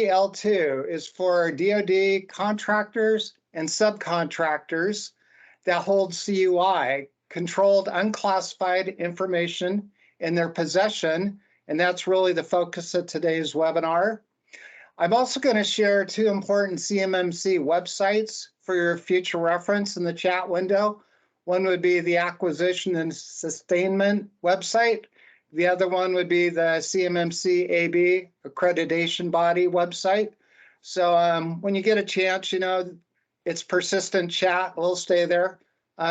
L2 is for DoD contractors and subcontractors that hold CUI, controlled unclassified information, in their possession, and that's really the focus of today's webinar. I'm also going to share two important CMMC websites for your future reference in the chat window. One would be the Acquisition and Sustainment website. The other one would be the CMMC AB accreditation body website. So when you get a chance, it's persistent chat. We'll stay there.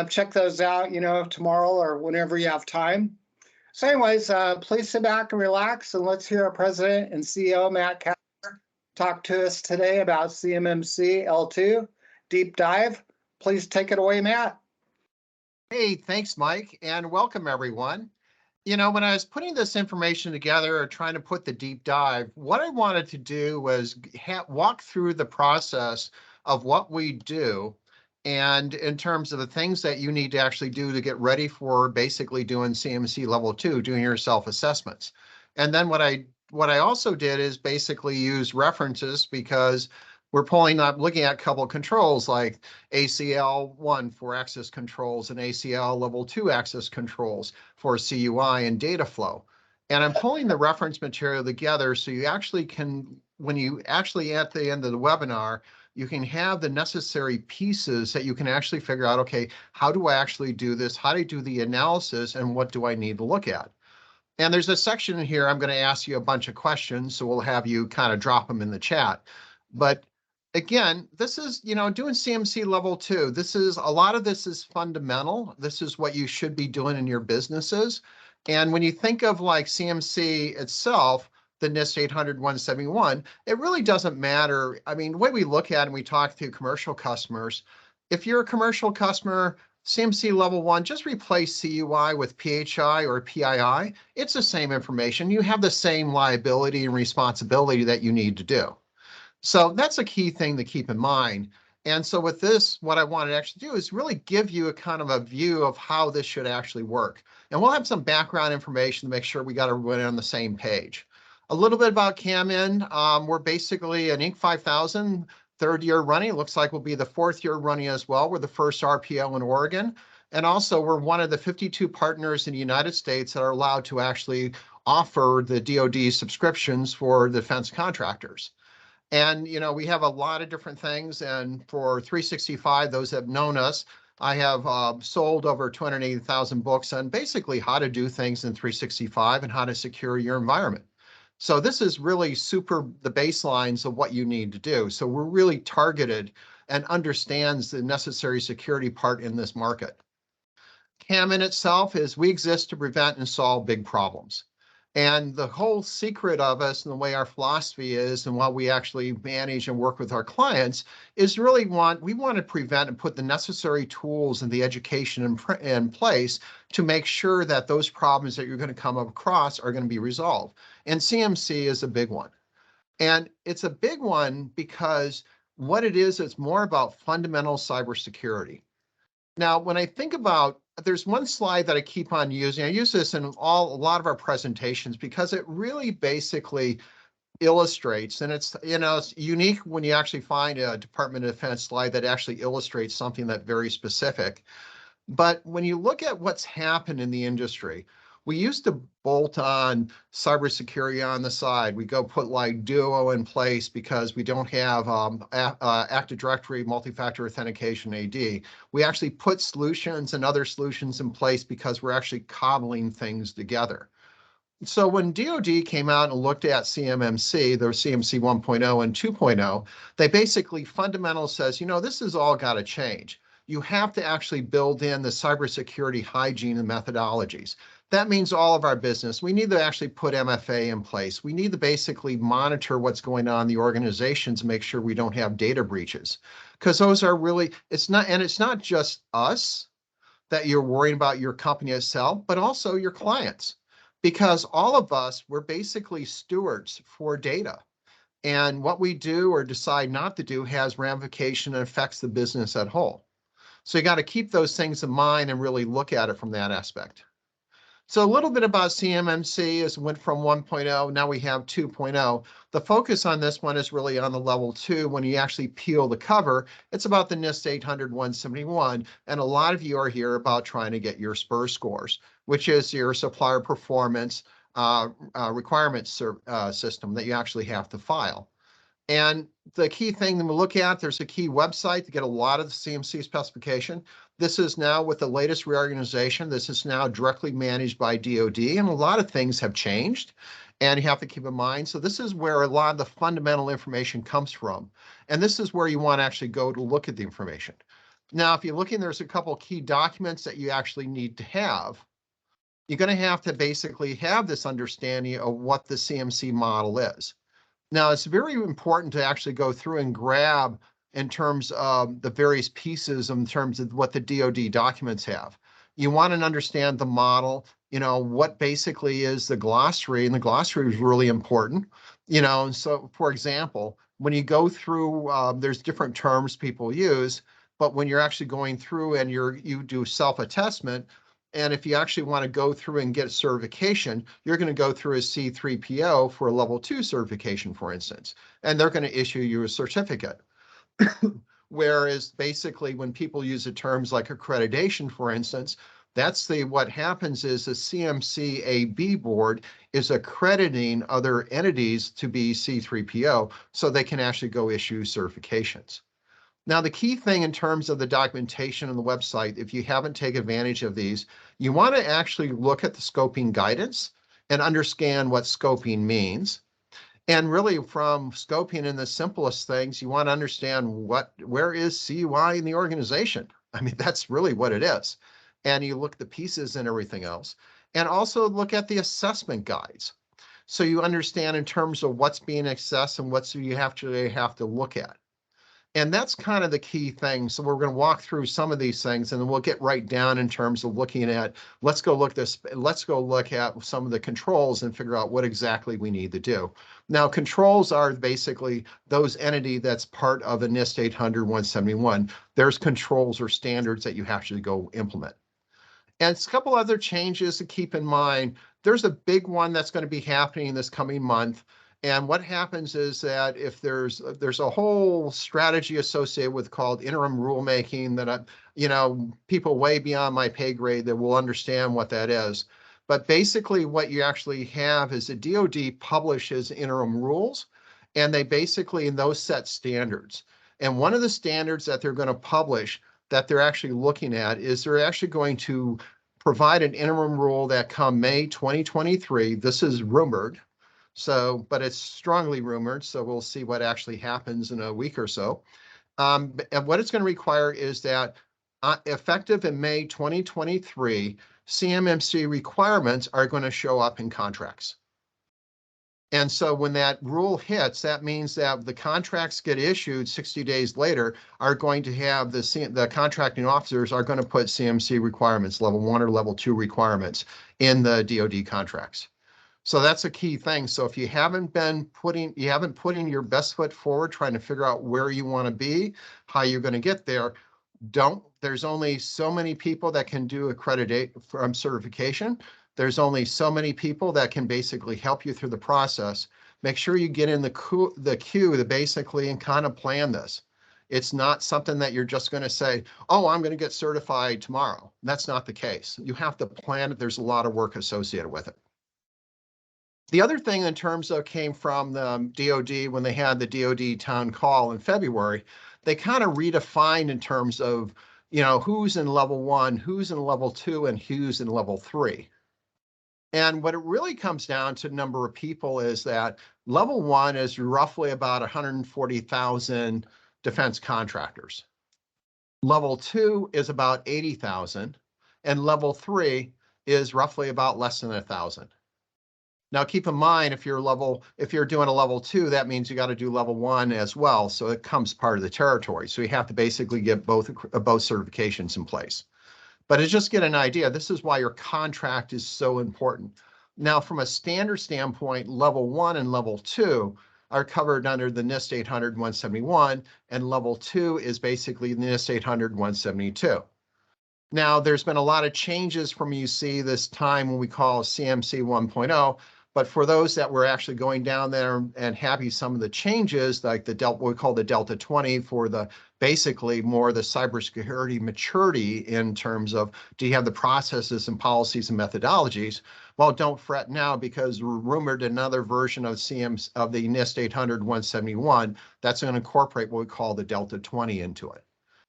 Check those out, tomorrow or whenever you have time. So anyways, please sit back and relax, and let's hear our President and CEO, Matt Casper, talk to us today about CMMC L2 Deep Dive. Please take it away, Matt. Hey, thanks, Mike, and welcome, everyone. When I was putting this information together or trying to put the deep dive, what I wanted to do was walk through the process of what we do, and in terms of the things that you need to actually do to get ready for basically doing CMMC level 2, doing your self-assessments. And then what I also did is basically use references, because we're looking at a couple of controls like ACL 1 for access controls and ACL level 2 access controls for CUI and data flow. And I'm pulling the reference material together so you actually can, when you actually at the end of the webinar, you can have the necessary pieces that you can actually figure out, okay, how do I actually do this? How do I do the analysis, and what do I need to look at? And there's a section in here, I'm going to ask you a bunch of questions, so we'll have you kind of drop them in the chat. But again, this is, doing CMMC level 2. A lot of this is fundamental. This is what you should be doing in your businesses. And when you think of like CMMC itself, the NIST 800-171, it really doesn't matter. I mean, the way we look at it and we talk to commercial customers, if you're a commercial customer, CMMC level 1, just replace CUI with PHI or PII. It's the same information. You have the same liability and responsibility that you need to do. So that's a key thing to keep in mind. And so with this, what I wanted to actually do is really give you a kind of a view of how this should actually work. And we'll have some background information to make sure we got everybody on the same page. A little bit about KAMIND. We're basically an Inc. 5000, third year running. It looks like we'll be the fourth year running as well. We're the first RPO in Oregon. And also we're one of the 52 partners in the United States that are allowed to actually offer the DoD subscriptions for defense contractors. And, we have a lot of different things. And for 365, those that have known us, I have sold over 280,000 books on basically how to do things in 365 and how to secure your environment. So this is really the baselines of what you need to do. So we're really targeted and understands the necessary security part in this market. KAMIND itself is we exist to prevent and solve big problems. And the whole secret of us and the way our philosophy is and what we actually manage and work with our clients is really we want to prevent and put the necessary tools and the education in place to make sure that those problems that you're going to come across are going to be resolved. And CMMC is a big one. And it's a big one because what it is, it's more about fundamental cybersecurity. Now, when I think about, there's one slide that I keep on using. I use this in a lot of our presentations because it really basically illustrates, and it's unique when you actually find a Department of Defense slide that actually illustrates something that's very specific. But when you look at what's happened in the industry, we used to bolt on cybersecurity on the side. We go put like Duo in place because we don't have Active Directory multi-factor authentication AD. We actually put solutions and other solutions in place because we're actually cobbling things together. So when DoD came out and looked at CMMC, their CMMC 1.0 and 2.0, they basically fundamental says, this has all got to change. You have to actually build in the cybersecurity hygiene and methodologies. That means all of our business. We need to actually put MFA in place. We need to basically monitor what's going on in the organizations to make sure we don't have data breaches. Because those are really, it's not just us that you're worrying about your company itself, but also your clients. Because all of us, we're basically stewards for data. And what we do or decide not to do has ramification and affects the business at whole. So you got to keep those things in mind and really look at it from that aspect. So a little bit about CMMC is went from 1.0, now we have 2.0. The focus on this one is really on the level 2. When you actually peel the cover, it's about the NIST 800-171. And a lot of you are here about trying to get your SPRS scores, which is your supplier performance requirements system that you actually have to file. And the key thing to look at, there's a key website to get a lot of the CMC specification. This is now with the latest reorganization. This is now directly managed by DoD, and a lot of things have changed, and you have to keep in mind. So this is where a lot of the fundamental information comes from. And this is where you want to actually go to look at the information. Now, if you're looking, there's a couple of key documents that you actually need to have. You're going to have to basically have this understanding of what the CMC model is. Now, it's very important to actually go through and grab in terms of the various pieces in terms of what the DoD documents have. You want to understand the model, what basically is the glossary, and the glossary is really important. And so, for example, when you go through, there's different terms people use, but when you're actually going through and you do self-assessment, and if you actually want to go through and get a certification, you're going to go through a C3PO for a level 2 certification, for instance, and they're going to issue you a certificate. Whereas basically when people use the terms like accreditation, for instance, what happens is the CMC AB board is accrediting other entities to be C3PO so they can actually go issue certifications. Now, the key thing in terms of the documentation on the website, if you haven't taken advantage of these, you want to actually look at the scoping guidance and understand what scoping means. And really from scoping in the simplest things, you want to understand where is CUI in the organization? I mean, that's really what it is. And you look at the pieces and everything else. And also look at the assessment guides. So you understand in terms of what's being assessed and what you have to look at. And that's kind of the key thing. So we're going to walk through some of these things, and then we'll get right down in terms of looking at, let's go look at some of the controls and figure out what exactly we need to do. Now, controls are basically those entity that's part of a NIST 800-171. There's controls or standards that you have to go implement. And it's a couple other changes to keep in mind. There's a big one that's going to be happening this coming month. And what happens is that if there's a whole strategy associated with called interim rulemaking that, people way beyond my pay grade that will understand what that is. But basically what you actually have is the DoD publishes interim rules, and they basically, in those set standards. And one of the standards that they're going to publish that they're actually looking at is they're actually going to provide an interim rule that come May 2023. This is rumored. So, but it's strongly rumored, so we'll see what actually happens in a week or so. And what it's going to require is that effective in May 2023, CMMC requirements are going to show up in contracts. And so when that rule hits, that means that the contracts get issued 60 days later are going to have the contracting officers are going to put CMC requirements, level 1 or level 2 requirements in the DoD contracts. So that's a key thing. So if you haven't putting your best foot forward, trying to figure out where you want to be, how you're going to get there, there's only so many people that can do accreditation certification. There's only so many people that can basically help you through the process. Make sure you get in the queue to basically and kind of plan this. It's not something that you're just going to say, oh, I'm going to get certified tomorrow. That's not the case. You have to plan it. There's a lot of work associated with it. The other thing in terms of came from the DoD when they had the DoD town call in February, they kind of redefined in terms of, who's in level 1, who's in level 2, and who's in level 3. And what it really comes down to number of people is that level 1 is roughly about 140,000 defense contractors. Level 2 is about 80,000, and level 3 is roughly about less than 1,000. Now, keep in mind, if you're doing a level 2, that means you got to do level 1 as well. So it comes part of the territory. So you have to basically get both certifications in place. But to just get an idea, this is why your contract is so important. Now, from a standard standpoint, level 1 and level 2 are covered under the NIST 800-171, and level 2 is basically the NIST 800-172. Now, there's been a lot of changes from you see this time when we call CMMC 1.0, but for those that were actually going down there and happy some of the changes, like the Delta, what we call the Delta 20 for the basically more the cybersecurity maturity in terms of do you have the processes and policies and methodologies? Well, don't fret now because we're rumored another version of of the NIST 800 171 that's going to incorporate what we call the Delta 20 into it.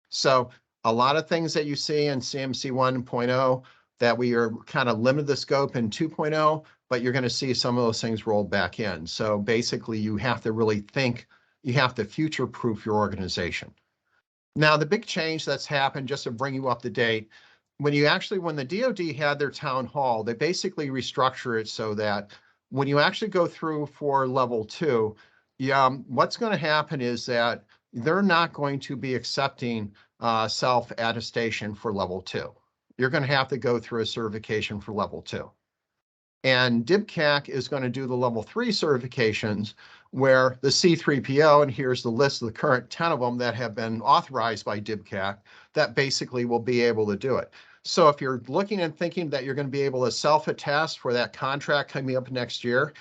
So a lot of things that you see in CMMC 1.0 that we are kind of limited the scope in 2.0, but you're going to see some of those things rolled back in. So basically you have to really think, you have to future-proof your organization. Now, the big change that's happened, just to bring you up to date, when the DoD had their town hall, they basically restructure it so that when you actually go through for level 2, what's going to happen is that they're not going to be accepting self-attestation for level 2. You're going to have to go through a certification for level 2. And DIBCAC is going to do the level 3 certifications where the C3PO, and here's the list of the current 10 of them that have been authorized by DIBCAC, that basically will be able to do it. So if you're looking and thinking that you're going to be able to self-attest for that contract coming up next year,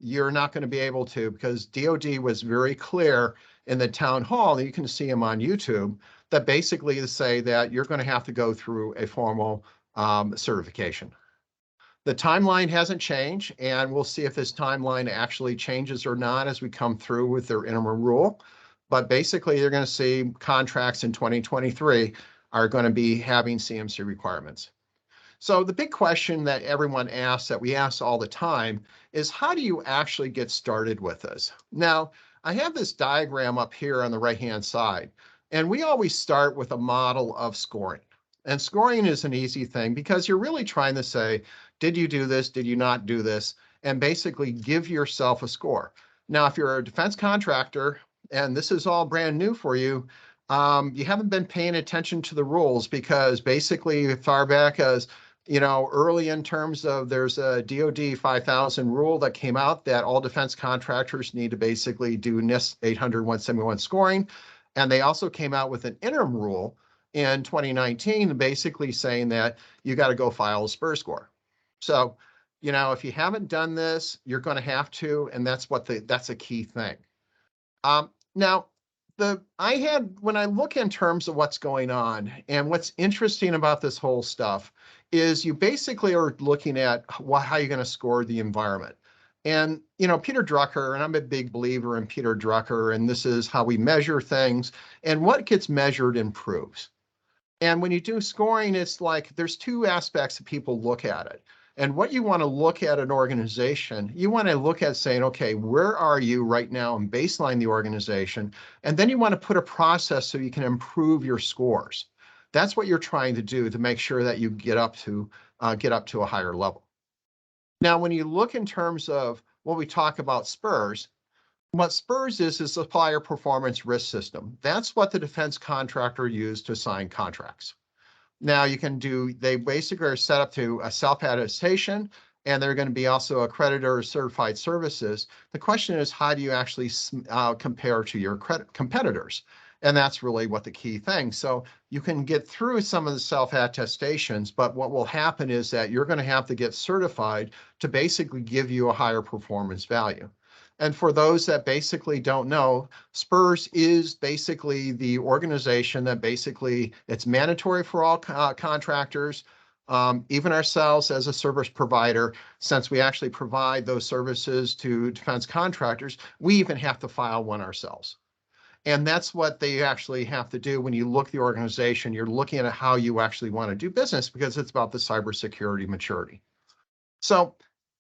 you're not going to be able to, because DoD was very clear in the town hall, you can see them on YouTube, that basically say that you're going to have to go through a formal certification. The timeline hasn't changed, and we'll see if this timeline actually changes or not as we come through with their interim rule. But basically, you're going to see contracts in 2023 are going to be having CMMC requirements. So the big question that everyone asks, that we ask all the time, is how do you actually get started with this? Now, I have this diagram up here on the right-hand side, and we always start with a model of scoring. And scoring is an easy thing because you're really trying to say, did you do this? Did you not do this? And basically give yourself a score. Now, if you're a defense contractor, and this is all brand new for you, you haven't been paying attention to the rules because basically far back as early in terms of there's a DoD 5000 rule that came out that all defense contractors need to basically do NIST 800 171 scoring. And they also came out with an interim rule in 2019, basically saying that you got to go file a SPRS score. So, if you haven't done this, you're going to have to, and that's a key thing. Now, when I look in terms of what's going on and what's interesting about this whole stuff is you basically are looking at how you're going to score the environment. And, Peter Drucker, and I'm a big believer in Peter Drucker, and this is how we measure things, and what gets measured improves. And when you do scoring, it's like there's two aspects that people look at it. And what you want to look at an organization, you want to look at saying, okay, where are you right now and baseline the organization? And then you want to put a process so you can improve your scores. That's what you're trying to do to make sure that you get up to a higher level. Now, when you look in terms of what we talk about SPRS, what SPRS is Supplier Performance Risk System. That's what the defense contractor used to sign contracts. Now they basically are set up to a self-attestation, and they're going to be also accredited or certified services. The question is, how do you actually compare to your competitors? And that's really what the key thing. So you can get through some of the self-attestations, but what will happen is that you're going to have to get certified to basically give you a higher performance value. And for those that basically don't know, SPRS is basically the organization that basically it's mandatory for all contractors, even ourselves as a service provider, since we actually provide those services to defense contractors, we even have to file one ourselves. And that's what they actually have to do when you look at the organization. You're looking at how you actually want to do business because it's about the cybersecurity maturity. So,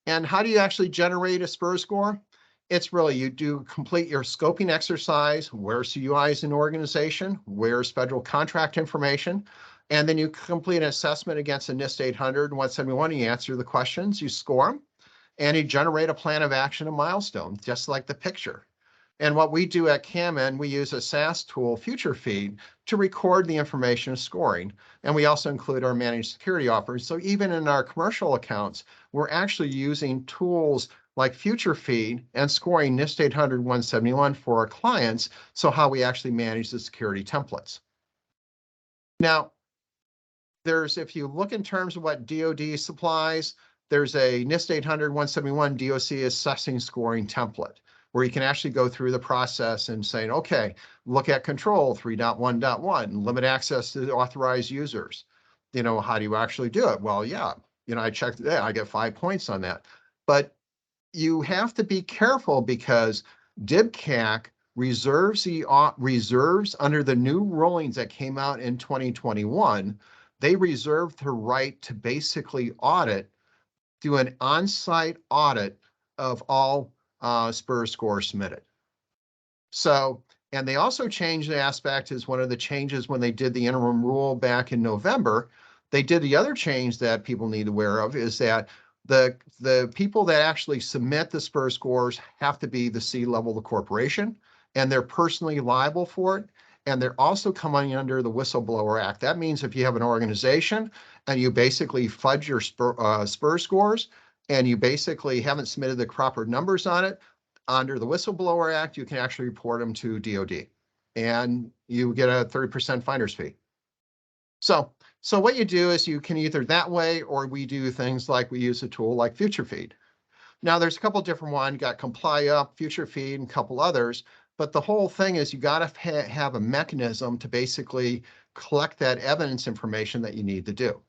and how do you actually generate a SPRS score? It's really, you do complete your scoping exercise, where's CUI as an organization, where's federal contract information, and then you complete an assessment against the NIST 800 and 171, and you answer the questions, you score them, and you generate a plan of action and milestone, just like the picture. And what we do at KAMIND, we use a SaaS tool, FutureFeed, to record the information of scoring. And we also include our managed security offerings. So even in our commercial accounts, we're actually using tools like FutureFeed and scoring NIST 800 171 for our clients, so how we actually manage the security templates. Now, if you look in terms of what DoD supplies, there's a NIST 800-171 DOC assessing scoring template where you can actually go through the process and say, okay, look at control 3.1.1, limit access to authorized users. How do you actually do it? Well, yeah, I checked that, I get 5 points on that. But you have to be careful because DIBCAC reserves under the new rulings that came out in 2021. They reserve the right to basically do an on-site audit of all SPRS scores submitted. So, and they also changed the aspect as one of the changes when they did the interim rule back in November. They did the other change that people need to be aware of is that the people that actually submit the SPRS scores have to be the C-level of the corporation, and they're personally liable for it. And they're also coming under the Whistleblower Act. That means if you have an organization and you basically fudge your SPRS scores and you basically haven't submitted the proper numbers on it, under the Whistleblower Act, you can actually report them to DoD and you get a 30% finder's fee. So what you do is you can either that way, or we do things like we use a tool like FutureFeed. Now there's a couple different ones, you got ComplyUp, FutureFeed, and a couple others, but the whole thing is you got to have a mechanism to basically collect that evidence information that you need to do.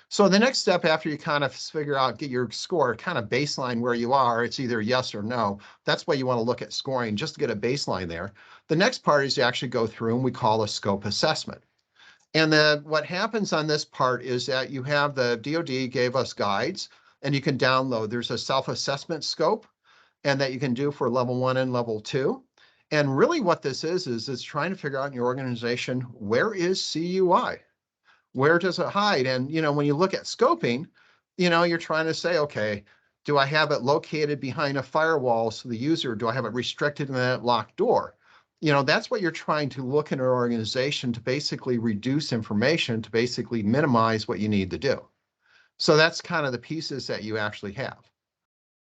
So the next step after you kind of figure out, get your score, kind of baseline where you are, it's either yes or no. That's why you want to look at scoring, just to get a baseline there. The next part is you actually go through and we call a scope assessment. And what happens on this part is that you have the DoD gave us guides and you can download. There's a self-assessment scope and that you can do for level 1 and level 2. And really what this is it's trying to figure out in your organization, where is CUI? Where does it hide? And, when you look at scoping, you're trying to say, okay, do I have it located behind a firewall so the user, do I have it restricted in that locked door? That's what you're trying to look in an organization to basically reduce information, to basically minimize what you need to do. So that's kind of the pieces that you actually have.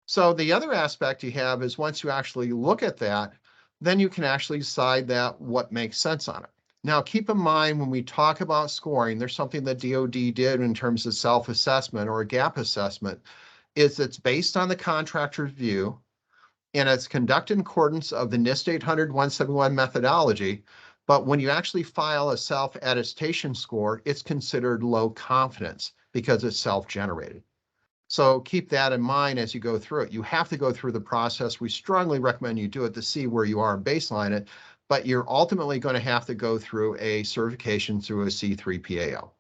So the other aspect you have is once you actually look at that, then you can actually decide that what makes sense on it. Now, keep in mind when we talk about scoring, there's something that DoD did in terms of self-assessment or a gap assessment, is it's based on the contractor's view, and it's conducted in accordance of the NIST 800-171 methodology. But when you actually file a self-attestation score, it's considered low confidence because it's self-generated. So keep that in mind as you go through it. You have to go through the process. We strongly recommend you do it to see where you are and baseline it, but you're ultimately going to have to go through a certification through a C3PAO.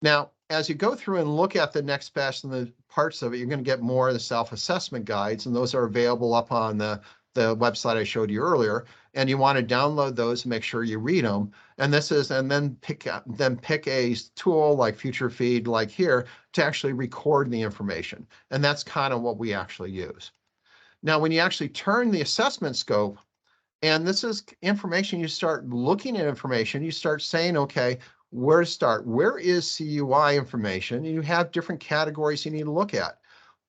Now, as you go through and look at the next best and the parts of it, you're going to get more of the self-assessment guides, and those are available up on the website I showed you earlier. And you want to download those and make sure you read them. And then pick a tool like FutureFeed, like here, to actually record the information. And that's kind of what we actually use. Now, when you actually turn the assessment scope, and this is information, you start looking at information, you start saying, okay, where to start? Where is CUI information? And you have different categories you need to look at.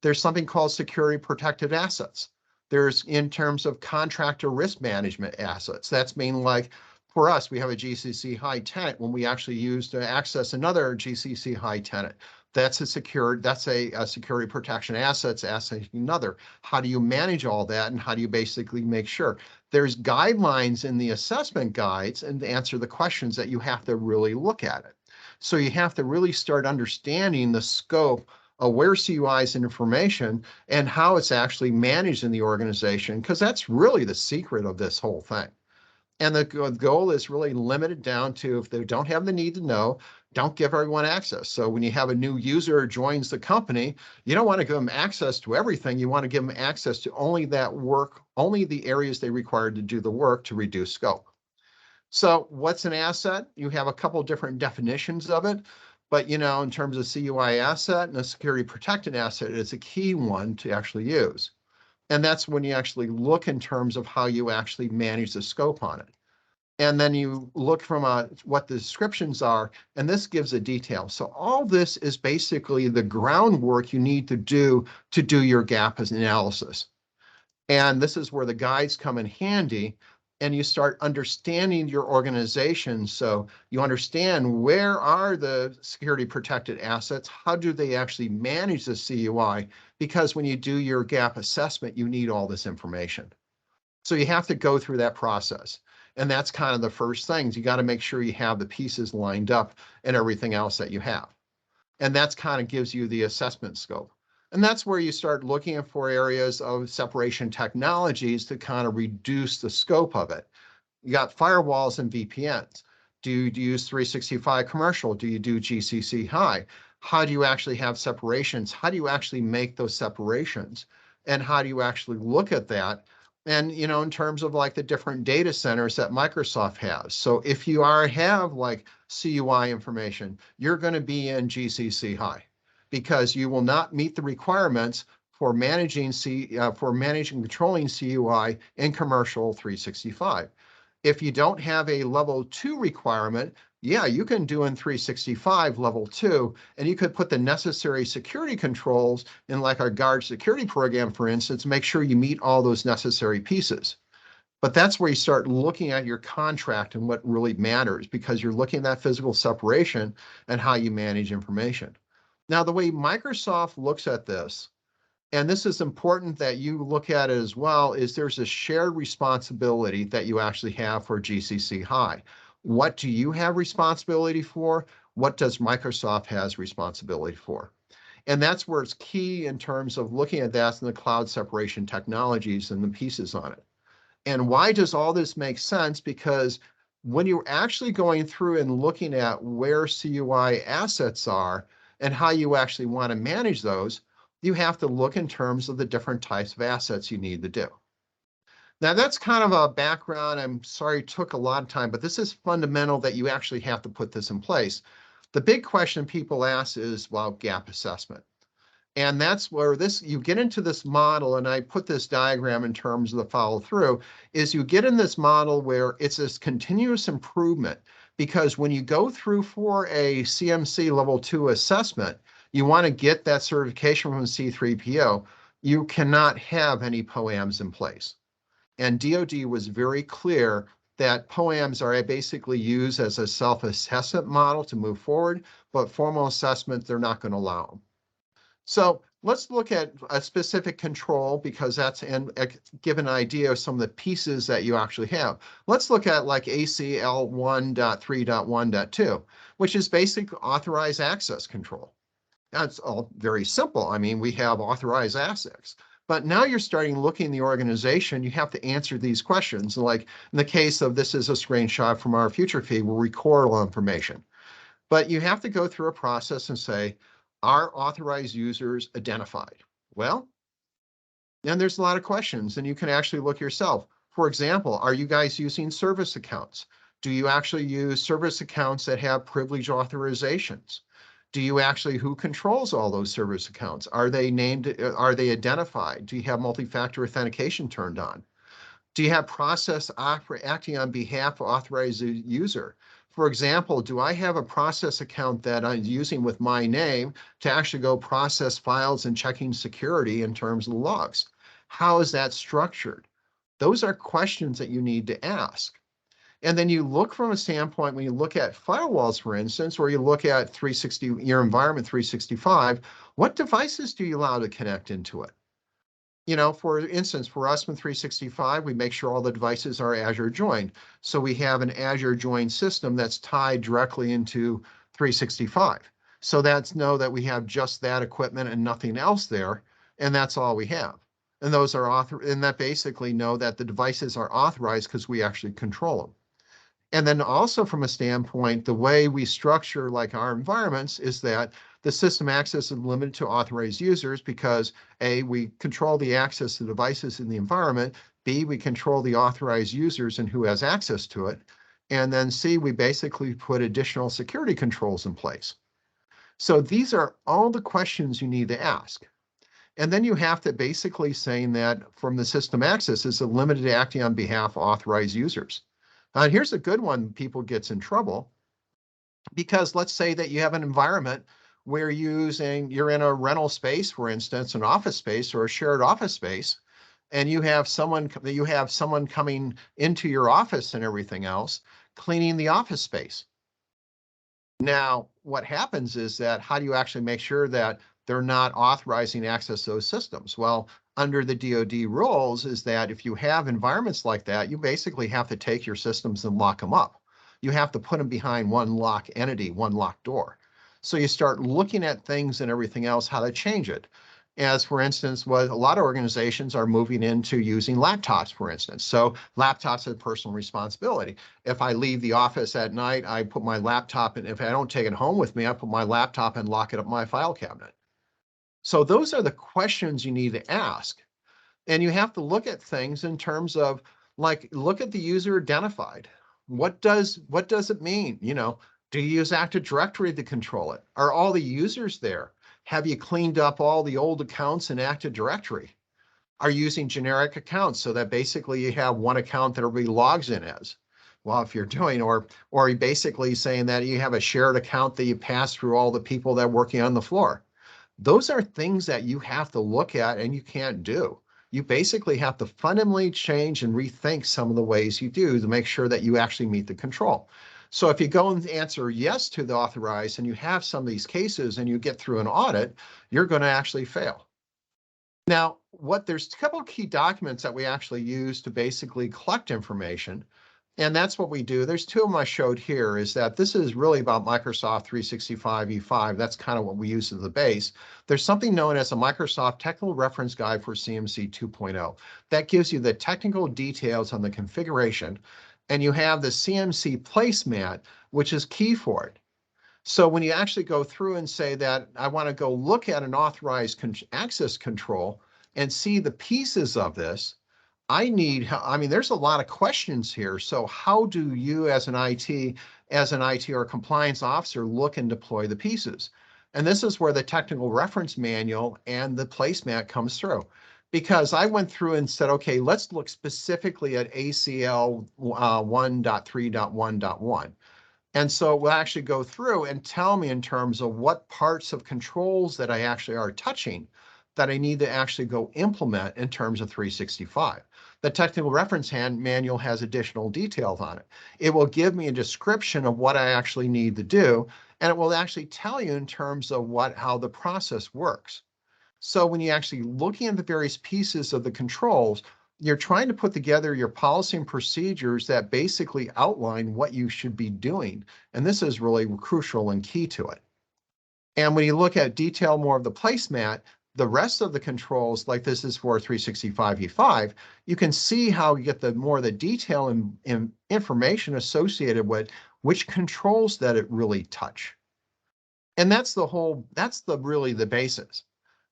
There's something called security protected assets. There's in terms of contractor risk management assets. That's mean like for us, we have a GCC high tenant when we actually use to access another GCC high tenant. That's a security protection assets, another. How do you manage all that, and how do you basically make sure? There's guidelines in the assessment guides and to answer the questions that you have to really look at it. So you have to really start understanding the scope of where CUI is information and how it's actually managed in the organization, because that's really the secret of this whole thing. And the goal is really limited down to, if they don't have the need to know, don't give everyone access. So when you have a new user joins the company, you don't want to give them access to everything. You want to give them access to only that work, only the areas they require to do the work to reduce scope. So what's an asset? You have a couple different definitions of it, but in terms of CUI asset and a security protected asset, it's a key one to actually use. And that's when you actually look in terms of how you actually manage the scope on it. And then you look from what the descriptions are, and this gives a detail. So all this is basically the groundwork you need to do your gap analysis. And this is where the guides come in handy. and you start understanding your organization. So you understand where are the security protected assets, how do they actually manage the CUI, because when you do your gap assessment, you need all this information. So you have to go through that process. And that's kind of the first things. You got to make sure you have the pieces lined up and everything else that you have. And that's kind of gives you the assessment scope. And that's where you start looking for areas of separation technologies to kind of reduce the scope of it. You got firewalls and VPNs. Do you use 365 commercial? Do you do GCC high? How do you actually have separations? How do you actually make those separations? And how do you actually look at that? And, you know, in terms of like the different data centers that Microsoft has. So if you have like CUI information, you're going to be in GCC high because you will not meet the requirements for managing controlling CUI in commercial 365. If you don't have a level 2 requirement, yeah, you can do in 365 level 2, and you could put the necessary security controls in like our guard security program, for instance, make sure you meet all those necessary pieces. But that's where you start looking at your contract and what really matters, because you're looking at that physical separation and how you manage information. Now, the way Microsoft looks at this, and this is important that you look at it as well, is there's a shared responsibility that you actually have for GCC high. What do you have responsibility for? What does Microsoft has responsibility for? And that's where it's key in terms of looking at that in the cloud separation technologies and the pieces on it. And why does all this make sense? Because when you're actually going through and looking at where CUI assets are and how you actually want to manage those, you have to look in terms of the different types of assets you need to do. Now, that's kind of a background. I'm sorry it took a lot of time, but this is fundamental that you actually have to put this in place. The big question people ask is, well, gap assessment. And that's where you get into this model, and I put this diagram in terms of the follow through, is you get in this model where it's this continuous improvement, because when you go through for a CMC level 2 assessment, you want to get that certification from C3PO, you cannot have any POAMs in place. And DoD was very clear that POAMs are basically used as a self-assessment model to move forward, but formal assessment, they're not going to allow them. So let's look at a specific control, because that's give an idea of some of the pieces that you actually have. Let's look at like ACL 1.3.1.2, which is basic authorized access control. That's all very simple. I mean, we have authorized access. But now you're starting looking in the organization, you have to answer these questions. Like in the case of, this is a screenshot from our future feed, we'll record all information. But you have to go through a process and say, are authorized users identified? Well, then there's a lot of questions, and you can actually look yourself. For example, are you guys using service accounts? Do you actually use service accounts that have privilege authorizations? Do you actually, who controls all those service accounts? Are they named, are they identified? Do you have multi-factor authentication turned on? Do you have process acting on behalf of authorized user? For example, do I have a process account that I'm using with my name to actually go process files and checking security in terms of the logs? How is that structured? Those are questions that you need to ask. And then you look from a standpoint, when you look at firewalls, for instance, or you look at your environment 365, what devices do you allow to connect into it? You know, for instance, for us with 365, we make sure all the devices are Azure joined. So we have an Azure joined system that's tied directly into 365. So that's know that we have just that equipment and nothing else there, and that's all we have. And those are and that basically know that the devices are authorized because we actually control them. And then also from a standpoint, the way we structure like our environments is that the system access is limited to authorized users because A, we control the access to devices in the environment, B, we control the authorized users and who has access to it, and then C, we basically put additional security controls in place. So these are all the questions you need to ask. And then you have to basically saying that from the system access is limited to acting on behalf of authorized users. Here's a good one, people gets in trouble, because let's say that you have an environment where you're in a rental space, for instance, an office space or a shared office space, and you have someone coming into your office and everything else, cleaning the office space. Now, what happens is that how do you actually make sure that they're not authorizing access to those systems? Well, under the DoD rules is that if you have environments like that, you basically have to take your systems and lock them up. You have to put them behind one lock entity, one locked door. So you start looking at things and everything else, how to change it. As for instance, what a lot of organizations are moving into using laptops, for instance. So laptops are personal responsibility. If I leave the office at night, I put my laptop in. If I don't take it home with me, I put my laptop and lock it up in my file cabinet. So those are the questions you need to ask. And you have to look at things in terms of, like, look at the user identified. What does it mean? You know, do you use Active Directory to control it? Are all the users there? Have you cleaned up all the old accounts in Active Directory? Are you using generic accounts so that basically you have one account that everybody logs in as? Well, if you're doing, or are you basically saying that you have a shared account that you pass through all the people that are working on the floor? Those are things that you have to look at and you can't do. You basically have to fundamentally change and rethink some of the ways you do to make sure that you actually meet the control. So if you go and answer yes to the authorized and you have some of these cases and you get through an audit, you're going to actually fail. Now, there's a couple of key documents that we actually use to basically collect information. And that's what we do. There's two of them I showed here. Is that this is really about Microsoft 365 E5. That's kind of what we use as the base. There's something known as a Microsoft Technical Reference Guide for CMMC 2.0. That gives you the technical details on the configuration. And you have the CMMC placemat, which is key for it. So when you actually go through and say that I want to go look at an authorized access control and see the pieces of this, I mean, there's a lot of questions here. So how do you as an IT or compliance officer look and deploy the pieces? And this is where the technical reference manual and the placemat comes through. Because I went through and said, okay, let's look specifically at ACL 1.3.1.1. And so it will actually go through and tell me in terms of what parts of controls that I actually are touching that I need to actually go implement in terms of 365. The technical reference manual has additional details on it. It will give me a description of what I actually need to do, and it will actually tell you in terms of how the process works. So when you're actually looking at the various pieces of the controls, you're trying to put together your policy and procedures that basically outline what you should be doing. And this is really crucial and key to it. And when you look at detail more of the placemat, the rest of the controls, like this is for 365 E5, you can see how you get more of the detail and information associated with which controls that it really touch. And that's really the basis.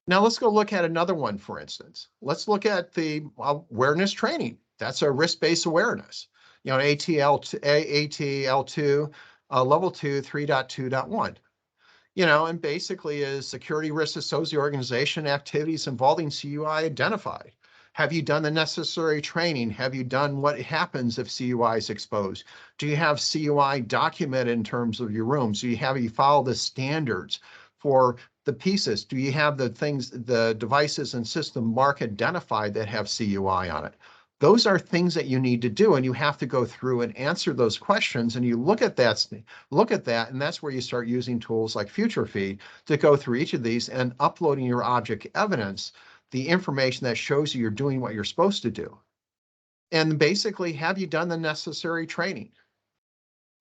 Now let's go look at another one, for instance. Let's look at the awareness training. That's a risk-based awareness. You know, ATL2, level 2, 3.2.1. You know, and basically is security risks associated with organization activities involving CUI identified. Have you done the necessary training? Have you done what happens if CUI is exposed? Do you have CUI documented in terms of your rooms? Do you follow the standards for the pieces? Do you have the devices and system mark identified that have CUI on it? Those are things that you need to do, and you have to go through and answer those questions. And you look at that, and that's where you start using tools like FutureFeed to go through each of these and uploading your object evidence, the information that shows you're doing what you're supposed to do. And basically, have you done the necessary training?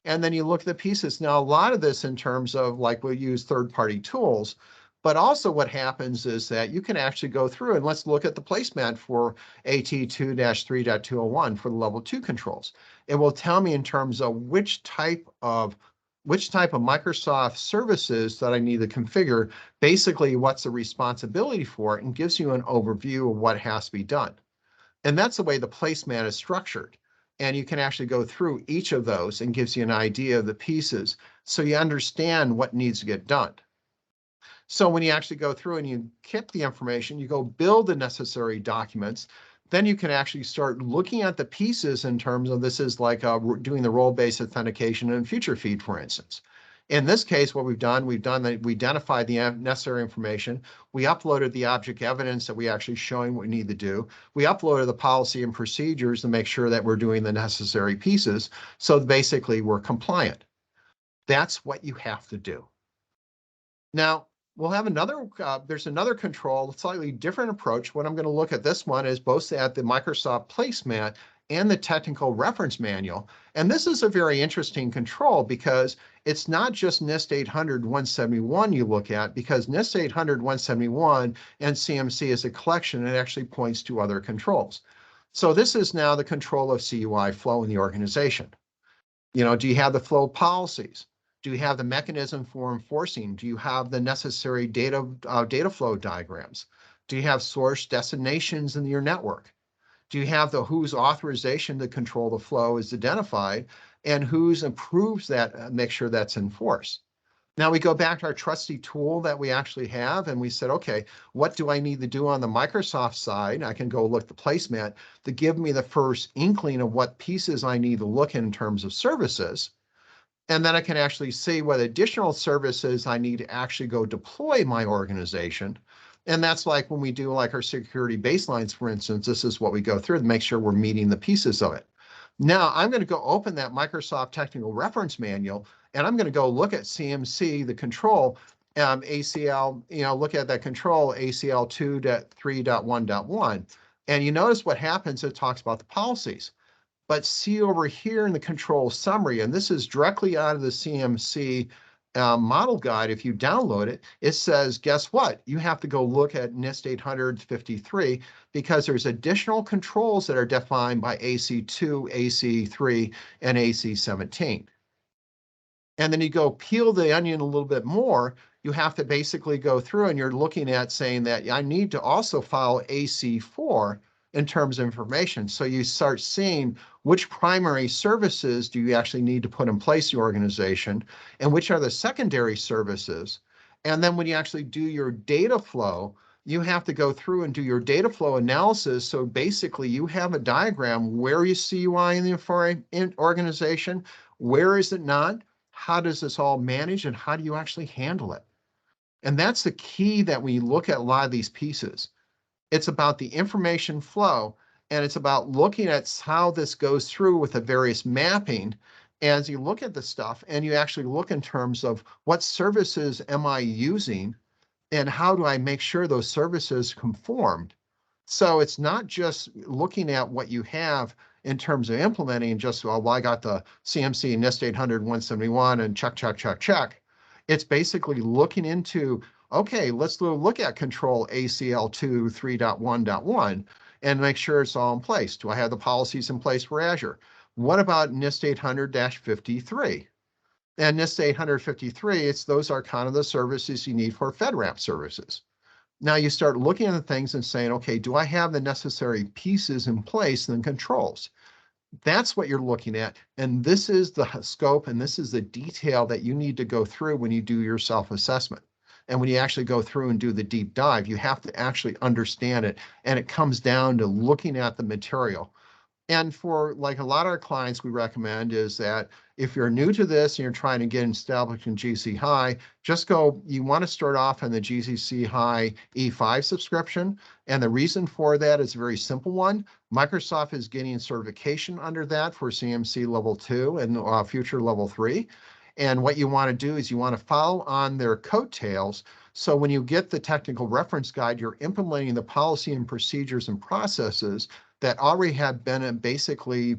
And then you look at the pieces. Now, a lot of this in terms of, like, we'll use third-party tools, but also what happens is that you can actually go through and let's look at the placemat for AT2-3.201 for the level 2 controls. It will tell me in terms of which type of Microsoft services that I need to configure, basically what's the responsibility for it, and gives you an overview of what has to be done. And that's the way the placemat is structured. And you can actually go through each of those and gives you an idea of the pieces so you understand what needs to get done. So when you actually go through and you keep the information, you go build the necessary documents, then you can actually start looking at the pieces in terms of this is like doing the role-based authentication in FutureFeed, for instance. In this case, what we've done that we identified the necessary information. We uploaded the object evidence that we actually showing what we need to do. We uploaded the policy and procedures to make sure that we're doing the necessary pieces. So basically, we're compliant. That's what you have to do. Now, we'll have another, there's another control, a slightly different approach. What I'm going to look at this one is both at the Microsoft placemat and the technical reference manual. And this is a very interesting control because it's not just NIST 800-171 you look at, because NIST 800-171 and CMC is a collection, and it actually points to other controls. So this is now the control of CUI flow in the organization. You know, do you have the flow policies? Do you have the mechanism for enforcing? Do you have the necessary data flow diagrams? Do you have source destinations in your network? Do you have the whose authorization to control the flow is identified, and whose approves that, make sure that's enforced? Now we go back to our trusty tool that we actually have, and we said, okay, what do I need to do on the Microsoft side? I can go look at the placemat to give me the first inkling of what pieces I need to look in terms of services. And then I can actually see what additional services I need to actually go deploy my organization. And that's like when we do like our security baselines, for instance, this is what we go through to make sure we're meeting the pieces of it. Now I'm going to go open that Microsoft Technical Reference Manual, and I'm going to go look at CMC, the control, ACL, look at that control, ACL 2.3.1.1. And you notice what happens, it talks about the policies. But see over here in the control summary, and this is directly out of the CMC model guide. If you download it, it says, guess what? You have to go look at NIST 853 because there's additional controls that are defined by AC2, AC3, and AC17. And then you go peel the onion a little bit more, you have to basically go through and you're looking at saying that I need to also follow AC4 in terms of information. So you start seeing which primary services do you actually need to put in place in your organization, and which are the secondary services. And then when you actually do your data flow, you have to go through and do your data flow analysis. So basically you have a diagram where you see CUI in the organization, where is it not, how does this all manage, and how do you actually handle it? And that's the key that we look at a lot of these pieces. It's about the information flow, and it's about looking at how this goes through with the various mapping as you look at the stuff, and you actually look in terms of what services am I using and how do I make sure those services conformed. So it's not just looking at what you have in terms of implementing just, well, I got the CMC NIST 800-171 and check, check, check, check. It's basically looking into, okay, let's look at control ACL 2.3.1.1 and make sure it's all in place. Do I have the policies in place for Azure? What about NIST 800-53? And NIST 853, those are kind of the services you need for FedRAMP services. Now you start looking at the things and saying, okay, do I have the necessary pieces in place and controls? That's what you're looking at. And this is the scope and this is the detail that you need to go through when you do your self-assessment. And when you actually go through and do the deep dive, you have to actually understand it. And it comes down to looking at the material. And for like a lot of our clients, we recommend is that if you're new to this and you're trying to get established in GC High, just go, you want to start off on the GCC High E5 subscription. And the reason for that is a very simple one. Microsoft is getting certification under that for CMC level 2 and future level 3. And what you want to do is you want to follow on their coattails. So when you get the technical reference guide, you're implementing the policy and procedures and processes that already have been basically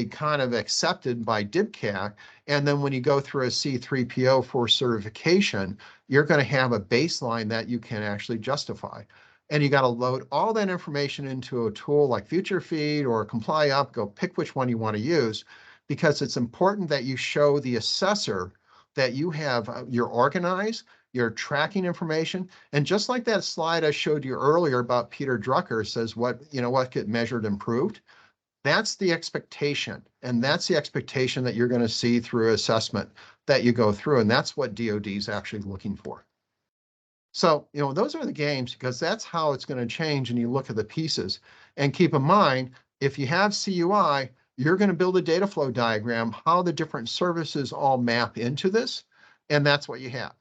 kind of accepted by DIBCAC. And then when you go through a C3PO for certification, you're going to have a baseline that you can actually justify. And you got to load all that information into a tool like FutureFeed or Comply Up, go pick which one you want to use, because it's important that you show the assessor that you have, you're organized, you're tracking information. And just like that slide I showed you earlier about Peter Drucker says what get measured, improved. That's the expectation. And that's the expectation that you're going to see through assessment that you go through. And that's what DoD is actually looking for. So, those are the games, because that's how it's going to change. And you look at the pieces and keep in mind, if you have CUI, you're going to build a data flow diagram, how the different services all map into this, and that's what you have.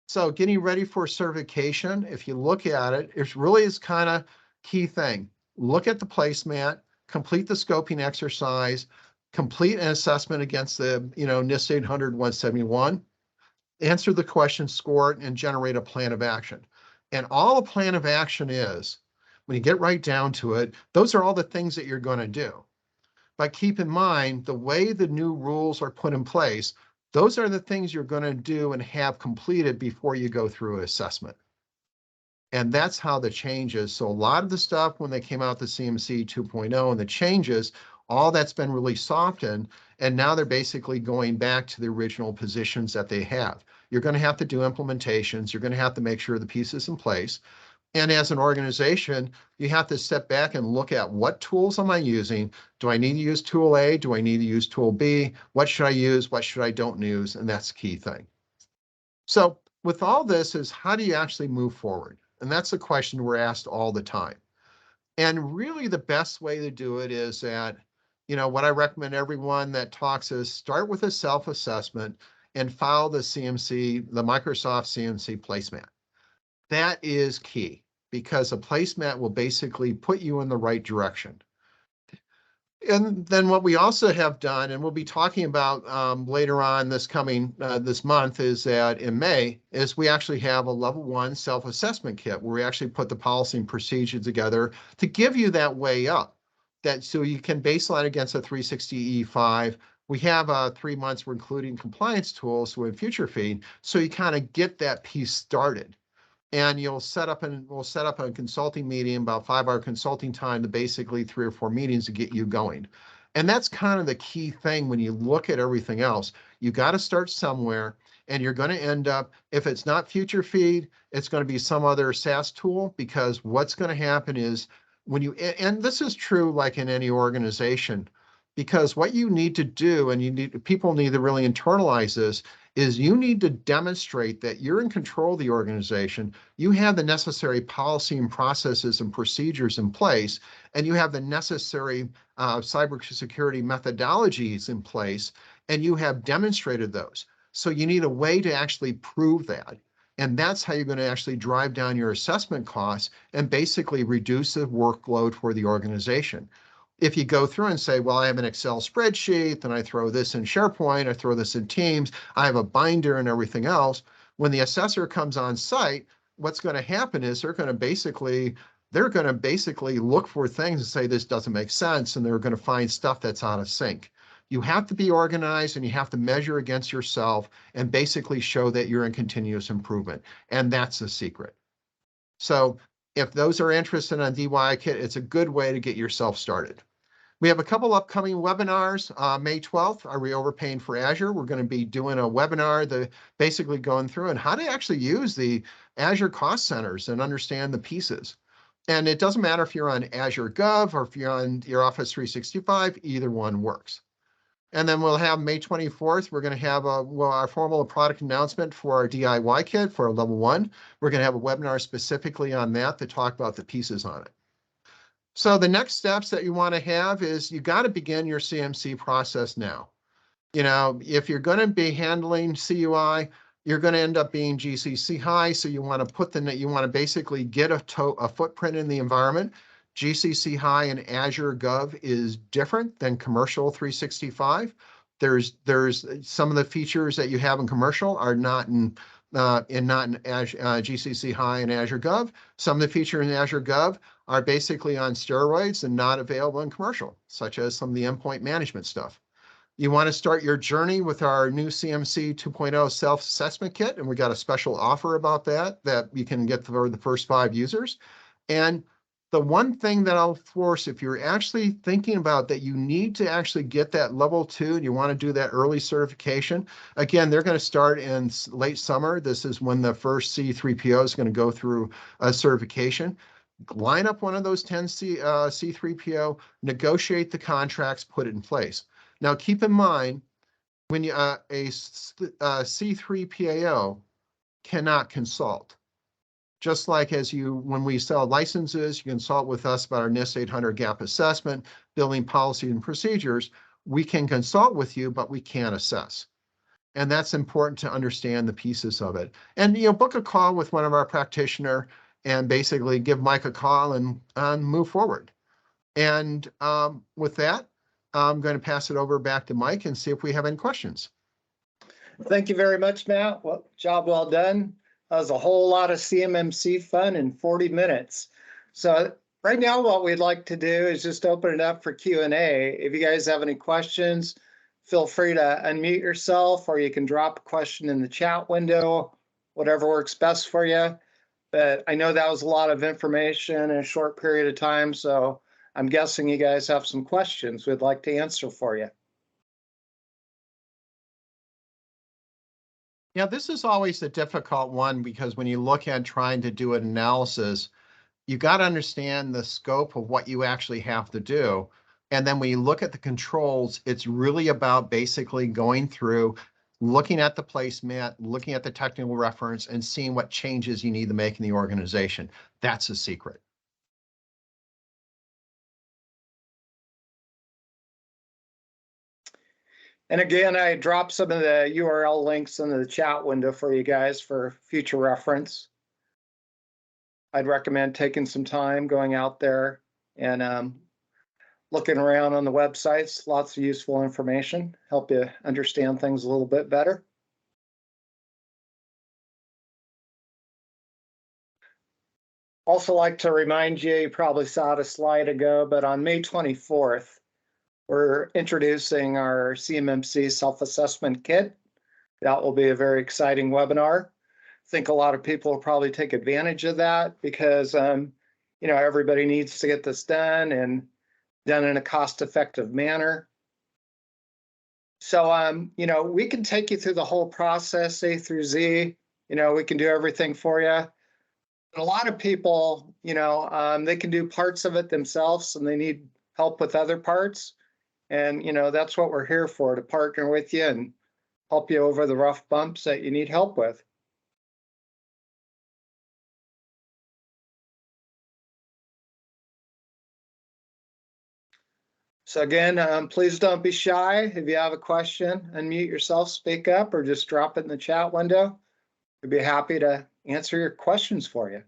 So getting ready for certification, if you look at it, it really is kind of key thing. Look at the placemat, complete the scoping exercise, complete an assessment against the NIST 800-171, answer the question, score it, and generate a plan of action. And all a plan of action is, when you get right down to it, those are all the things that you're going to do. But keep in mind, the way the new rules are put in place, those are the things you're going to do and have completed before you go through assessment. And that's how the changes. So a lot of the stuff when they came out the CMMC 2.0 and the changes, all that's been really softened. And now they're basically going back to the original positions that they have. You're going to have to do implementations. You're going to have to make sure the piece is in place. And as an organization, you have to step back and look at what tools am I using? Do I need to use tool A? Do I need to use tool B? What should I use? What should I don't use? And that's the key thing. So with all this is, how do you actually move forward? And that's the question we're asked all the time. And really the best way to do it is that, what I recommend everyone that talks is start with a self-assessment and follow the Microsoft CMMC placemat. That is key, because a placemat will basically put you in the right direction. And then what we also have done, and we'll be talking about later on this month, is that in May, is we actually have a level 1 self-assessment kit where we actually put the policy and procedure together to give you that way up, so you can baseline against a 360 E5. We have 3 months, we're including compliance tools with future feed, so you kind of get that piece started. And we'll set up a consulting meeting, about 5-hour consulting time, to basically 3 or 4 meetings to get you going. And that's kind of the key thing when you look at everything else. You got to start somewhere, and you're going to end up, if it's not future feed, it's going to be some other SaaS tool, because what's going to happen is and this is true like in any organization, because what you need to do, and people need to really internalize this, is you need to demonstrate that you're in control of the organization, you have the necessary policy and processes and procedures in place, and you have the necessary cybersecurity methodologies in place, and you have demonstrated those. So you need a way to actually prove that. And that's how you're going to actually drive down your assessment costs and basically reduce the workload for the organization. If you go through and say, well, I have an Excel spreadsheet, then I throw this in SharePoint, I throw this in Teams, I have a binder and everything else, when the assessor comes on site, what's going to happen is they're going to basically look for things and say, this doesn't make sense, and they're going to find stuff that's out of sync. You have to be organized, and you have to measure against yourself and basically show that you're in continuous improvement. And that's the secret. So if those are interested in DIY Kit, it's a good way to get yourself started. We have a couple upcoming webinars. May 12th, Are We Overpaying for Azure? We're going to be doing a webinar basically going through and how to actually use the Azure cost centers and understand the pieces. And it doesn't matter if you're on Azure Gov or if you're on your Office 365, either one works. And then we'll have May 24th, we're going to have our formal product announcement for our DIY kit for level 1. We're going to have a webinar specifically on that to talk about the pieces on it. So the next steps that you want to have is you got to begin your CMMC process now. If you're going to be handling CUI, you're going to end up being GCC high. So you want to basically get a footprint in the environment. GCC high and Azure Gov is different than commercial 365. There's some of the features that you have in commercial are not in Azure, GCC high and Azure Gov. Some of the features in Azure Gov are basically on steroids and not available in commercial, such as some of the endpoint management stuff. You want to start your journey with our new CMMC 2.0 self-assessment kit, and we got a special offer about that you can get for the first 5 users. And the one thing that I'll force, if you're actually thinking about that you need to actually get that level 2 and you want to do that early certification, again, they're going to start in late summer. This is when the first C3PO is going to go through a certification. Line up one of those 10 C3PO, negotiate the contracts, put it in place. Now, keep in mind, when a C3PAO cannot consult. Just like when we sell licenses, you consult with us about our NIST 800 gap assessment, building policy and procedures. We can consult with you, but we can't assess. And that's important to understand the pieces of it. And, book a call with one of our practitioner and basically give Mike a call and move forward. And with that, I'm going to pass it over back to Mike and see if we have any questions. Thank you very much, Matt. Well, job well done. That was a whole lot of CMMC fun in 40 minutes. So right now, what we'd like to do is just open it up for Q&A. If you guys have any questions, feel free to unmute yourself, or you can drop a question in the chat window, whatever works best for you. But I know that was a lot of information in a short period of time, so I'm guessing you guys have some questions we'd like to answer for you. Yeah, this is always a difficult one because when you look at trying to do an analysis, you got to understand the scope of what you actually have to do. And then when you look at the controls, it's really about basically going through, looking at the placemat, looking at the technical reference, and seeing what changes you need to make in the organization. That's a secret. And again, I dropped some of the URL links in the chat window for you guys for future reference. I'd recommend taking some time going out there and looking around on the websites. Lots of useful information, help you understand things a little bit better. Also like to remind you, you probably saw it a slide ago, but on May 24th, we're introducing our CMMC Self Assessment Kit. That will be a very exciting webinar. I think a lot of people will probably take advantage of that because, everybody needs to get this done and done in a cost-effective manner. So, we can take you through the whole process, A through Z. We can do everything for you. But a lot of people, they can do parts of it themselves and they need help with other parts. And, that's what we're here for, to partner with you and help you over the rough bumps that you need help with. So again, please don't be shy. If you have a question, unmute yourself, speak up, or just drop it in the chat window. We'd be happy to answer your questions for you.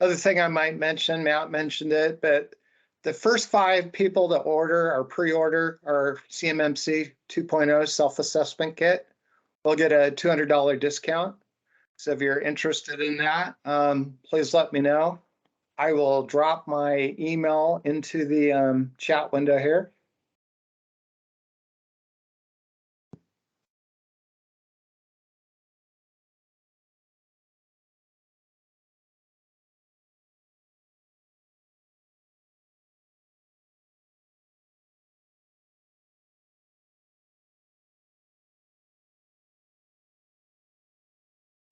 Other thing I might mention, Matt mentioned it, but the first 5 people that order or pre-order our CMMC 2.0 self-assessment kit will get a $200 discount. So if you're interested in that, please let me know. I will drop my email into the chat window here.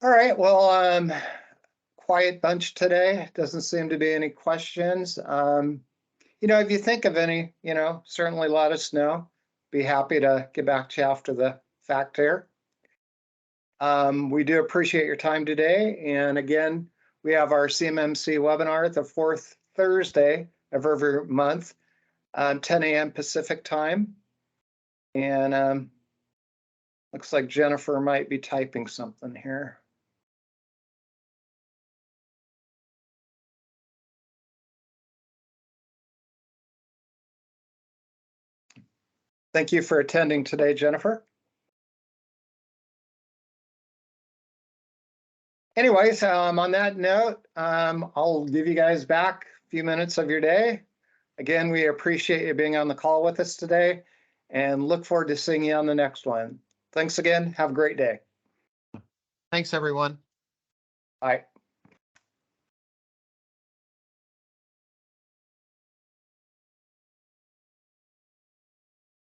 All right, well, quiet bunch today. Doesn't seem to be any questions. If you think of any, certainly let us know. Be happy to get back to you after the fact here. We do appreciate your time today. And again, we have our CMMC webinar the 4th Thursday of every month, 10 a.m. Pacific time. And looks like Jennifer might be typing something here. Thank you for attending today, Jennifer. Anyways, on that note, I'll give you guys back a few minutes of your day. Again, we appreciate you being on the call with us today and look forward to seeing you on the next one. Thanks again. Have a great day. Thanks, everyone. Bye.